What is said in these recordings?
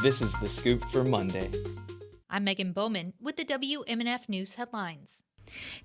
This is The Scoop for Monday. I'm Megan Bowman with the WMNF News headlines.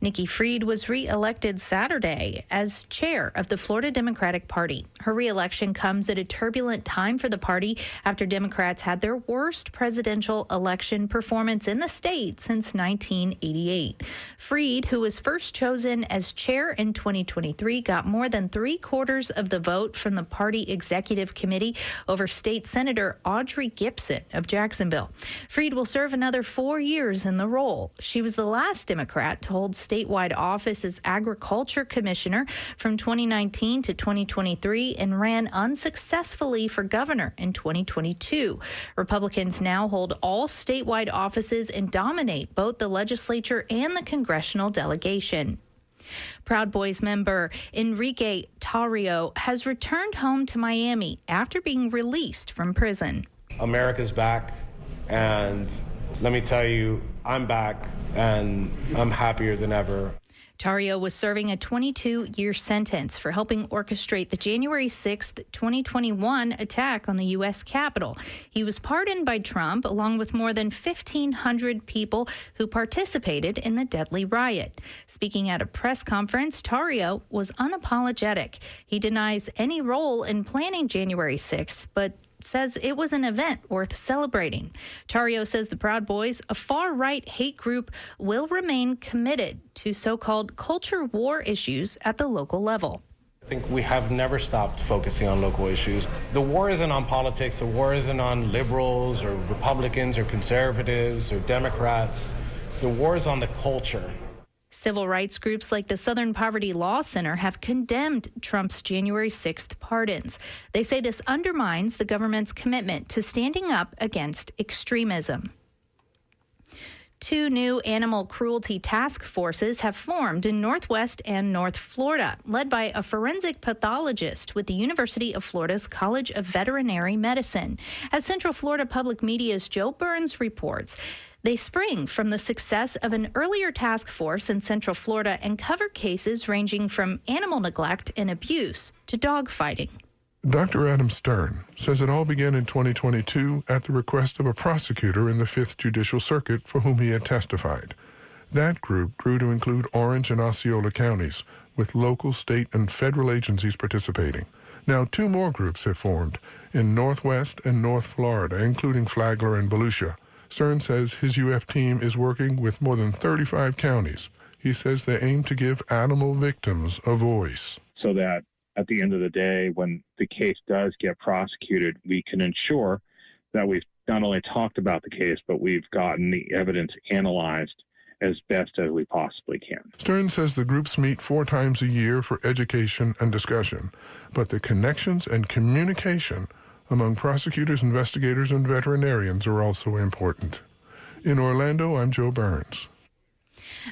Nikki Fried was re-elected Saturday as chair of the Florida Democratic Party. Her re-election comes at a turbulent time for the party after Democrats had their worst presidential election performance in the state since 1988. Fried, who was first chosen as chair in 2023, got more than 3/4 of the vote from the party executive committee over State Senator Audrey Gibson of Jacksonville. Fried will serve another 4 years in the role. She was the last Democrat to hold statewide office as Agriculture Commissioner from 2019 to 2023 and ran unsuccessfully for governor in 2022. Republicans now hold all statewide offices and dominate both the legislature and the congressional delegation. Proud Boys member Enrique Tarrio has returned home to Miami after being released from prison. America's back, and let me tell you, I'm back, and I'm happier than ever. Tarrio was serving a 22-year sentence for helping orchestrate the January 6th, 2021 attack on the U.S. Capitol. He was pardoned by Trump, along with more than 1,500 people who participated in the deadly riot. Speaking at a press conference, Tarrio was unapologetic. He denies any role in planning January 6th, but says it was an event worth celebrating. Tarrio says the Proud Boys, a far-right hate group, will remain committed to so-called culture war issues at the local level. I think we have never stopped focusing on local issues. The war isn't on politics. The war isn't on liberals or Republicans or conservatives or Democrats. The war is on the culture. Civil rights groups like the Southern Poverty Law Center have condemned Trump's January 6th pardons. They say this undermines the government's commitment to standing up against extremism. 2 new animal cruelty task forces have formed in Northwest and North Florida, led by a forensic pathologist with the University of Florida's College of Veterinary Medicine. As Central Florida Public Media's Joe Burns reports, they spring from the success of an earlier task force in Central Florida and cover cases ranging from animal neglect and abuse to dog fighting. Dr. Adam Stern says it all began in 2022 at the request of a prosecutor in the 5th Judicial Circuit for whom he had testified. That group grew to include Orange and Osceola counties, with local, state, and federal agencies participating. Now 2 more groups have formed in Northwest and North Florida, including Flagler and Volusia. Stern says his UF team is working with more than 35 counties. He says they aim to give animal victims a voice. So that at the end of the day, when the case does get prosecuted, we can ensure that we've not only talked about the case, but we've gotten the evidence analyzed as best as we possibly can. Stern says the groups meet 4 times a year for education and discussion, but the connections and communication among prosecutors, investigators, and veterinarians are also important. In Orlando, I'm Joe Burns.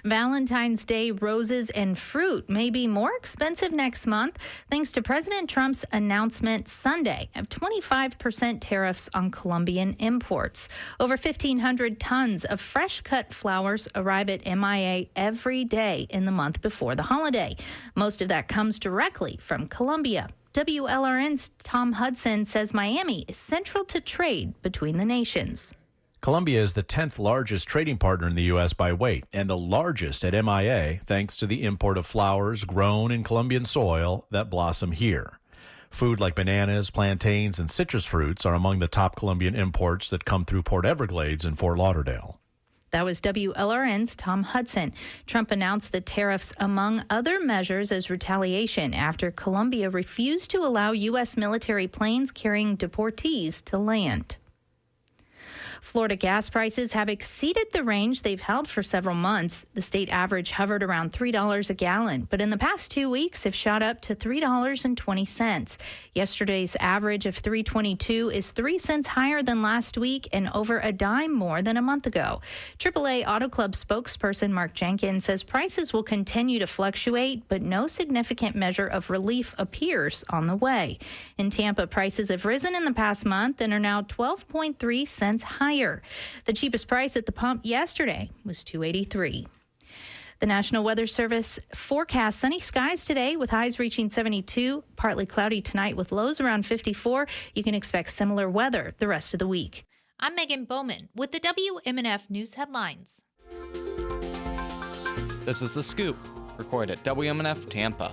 Valentine's Day roses and fruit may be more expensive next month thanks to President Trump's announcement Sunday of 25% tariffs on Colombian imports. Over 1,500 tons of fresh-cut flowers arrive at MIA every day in the month before the holiday. Most of that comes directly from Colombia. WLRN's Tom Hudson says Miami is central to trade between the nations. Colombia is the 10th largest trading partner in the U.S. by weight and the largest at MIA thanks to the import of flowers grown in Colombian soil that blossom here. Food like bananas, plantains, and citrus fruits are among the top Colombian imports that come through Port Everglades and Fort Lauderdale. That was WLRN's Tom Hudson. Trump announced the tariffs among other measures as retaliation after Colombia refused to allow U.S. military planes carrying deportees to land. Florida gas prices have exceeded the range they've held for several months. The state average hovered around $3 a gallon, but in the past 2 weeks have shot up to $3.20. Yesterday's average of $3.22 is 3 cents higher than last week and over a dime more than a month ago. AAA Auto Club spokesperson Mark Jenkins says prices will continue to fluctuate, but no significant measure of relief appears on the way. In Tampa, prices have risen in the past month and are now 12.3 cents higher. The cheapest price at the pump yesterday was $2.83. The National Weather Service forecasts sunny skies today with highs reaching 72, partly cloudy tonight with lows around 54. You can expect similar weather the rest of the week. I'm Megan Bowman with the WMNF News headlines. This is The Scoop, recorded at WMNF Tampa.